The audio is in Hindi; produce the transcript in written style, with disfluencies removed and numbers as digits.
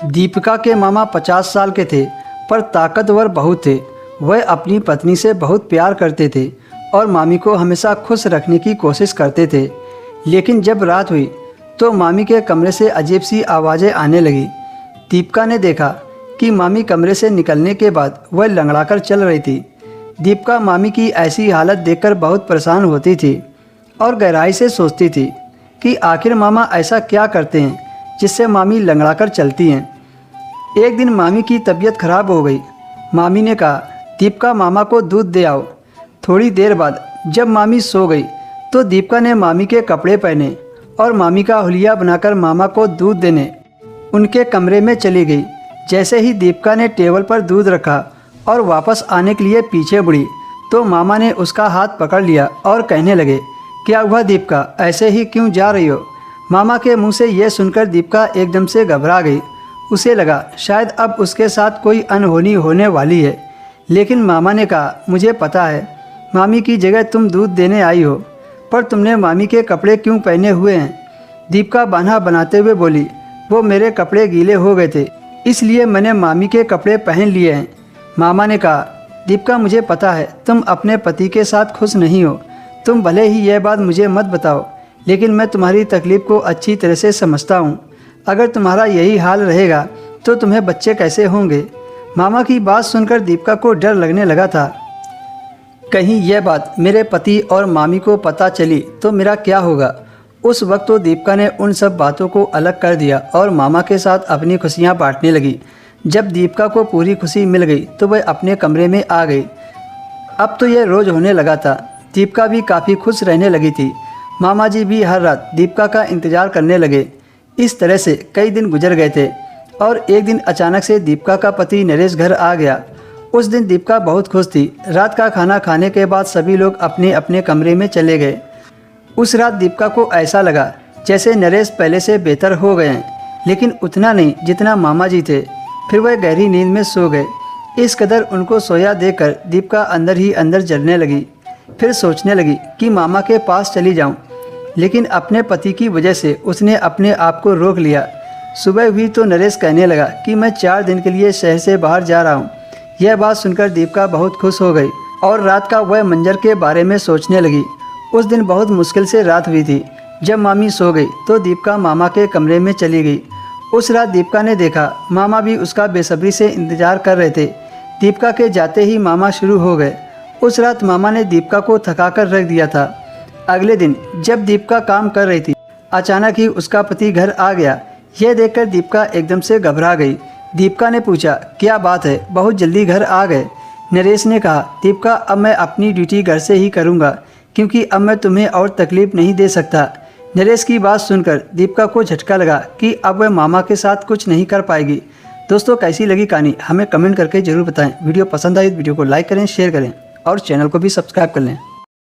दीपिका के मामा 50 साल के थे पर ताकतवर बहुत थे। वह अपनी पत्नी से बहुत प्यार करते थे और मामी को हमेशा खुश रखने की कोशिश करते थे। लेकिन जब रात हुई तो मामी के कमरे से अजीब सी आवाज़ें आने लगी। दीपिका ने देखा कि मामी कमरे से निकलने के बाद वह लंगड़ाकर चल रही थी। दीपिका मामी की ऐसी हालत देखकर बहुत परेशान होती थी और गहराई से सोचती थी कि आखिर मामा ऐसा क्या करते हैं जिससे मामी लंगड़ाकर चलती हैं। एक दिन मामी की तबीयत खराब हो गई। मामी ने कहा, दीपिका मामा को दूध दे आओ। थोड़ी देर बाद जब मामी सो गई तो दीपिका ने मामी के कपड़े पहने और मामी का हुलिया बनाकर मामा को दूध देने उनके कमरे में चली गई। जैसे ही दीपिका ने टेबल पर दूध रखा और वापस आने के लिए पीछे मुड़ी तो मामा ने उसका हाथ पकड़ लिया और कहने लगे, क्या हुआ दीपिका, ऐसे ही क्यों जा रही हो? मामा के मुंह से यह सुनकर दीपिका एकदम से घबरा गई। उसे लगा शायद अब उसके साथ कोई अनहोनी होने वाली है। लेकिन मामा ने कहा, मुझे पता है मामी की जगह तुम दूध देने आई हो, पर तुमने मामी के कपड़े क्यों पहने हुए हैं? दीपिका बहाना बनाते हुए बोली, वो मेरे कपड़े गीले हो गए थे इसलिए मैंने मामी के कपड़े पहन लिए हैं। मामा ने कहा, दीपिका मुझे पता है तुम अपने पति के साथ खुश नहीं हो। तुम भले ही यह बात मुझे मत बताओ, लेकिन मैं तुम्हारी तकलीफ़ को अच्छी तरह से समझता हूँ। अगर तुम्हारा यही हाल रहेगा तो तुम्हें बच्चे कैसे होंगे? मामा की बात सुनकर दीपिका को डर लगने लगा था। कहीं यह बात मेरे पति और मामी को पता चली तो मेरा क्या होगा? उस वक्त तो दीपिका ने उन सब बातों को अलग कर दिया और मामा के साथ अपनी खुशियाँ बांटने लगी। जब दीपिका को पूरी खुशी मिल गई तो वह अपने कमरे में आ गई। अब तो यह रोज़ होने लगा था। दीपिका भी काफ़ी खुश रहने लगी थी। मामा जी भी हर रात दीपिका का इंतज़ार करने लगे। इस तरह से कई दिन गुजर गए थे और एक दिन अचानक से दीपिका का पति नरेश घर आ गया। उस दिन दीपिका बहुत खुश थी। रात का खाना खाने के बाद सभी लोग अपने अपने कमरे में चले गए। उस रात दीपिका को ऐसा लगा जैसे नरेश पहले से बेहतर हो गए हैं, लेकिन उतना नहीं जितना मामा जी थे। फिर वह गहरी नींद में सो गए। इस कदर उनको सोया देखकर दीपिका अंदर ही अंदर जलने लगी। फिर सोचने लगी कि मामा के पास चली जाऊं, लेकिन अपने पति की वजह से उसने अपने आप को रोक लिया। सुबह हुई तो नरेश कहने लगा कि मैं 4 दिन के लिए शहर से बाहर जा रहा हूँ। यह बात सुनकर दीपिका बहुत खुश हो गई और रात का वह मंजर के बारे में सोचने लगी। उस दिन बहुत मुश्किल से रात हुई थी। जब मामी सो गई तो दीपिका मामा के कमरे में चली गई। उस रात दीपिका ने देखा मामा भी उसका बेसब्री से इंतजार कर रहे थे। दीपिका के जाते ही मामा शुरू हो गए। उस रात मामा ने दीपिका को थकाकर रख दिया था। अगले दिन जब दीपिका काम कर रही थी, अचानक ही उसका पति घर आ गया। यह देखकर दीपिका एकदम से घबरा गई। दीपिका ने पूछा, क्या बात है, बहुत जल्दी घर आ गए? नरेश ने कहा, दीपिका अब मैं अपनी ड्यूटी घर से ही करूँगा क्योंकि अब मैं तुम्हें और तकलीफ़ नहीं दे सकता। नरेश की बात सुनकर दीपिका को झटका लगा कि अब वह मामा के साथ कुछ नहीं कर पाएगी। दोस्तों, कैसी लगी कहानी हमें कमेंट करके ज़रूर बताएं। वीडियो पसंद आई तो वीडियो को लाइक करें, शेयर करें और चैनल को भी सब्सक्राइब कर लें।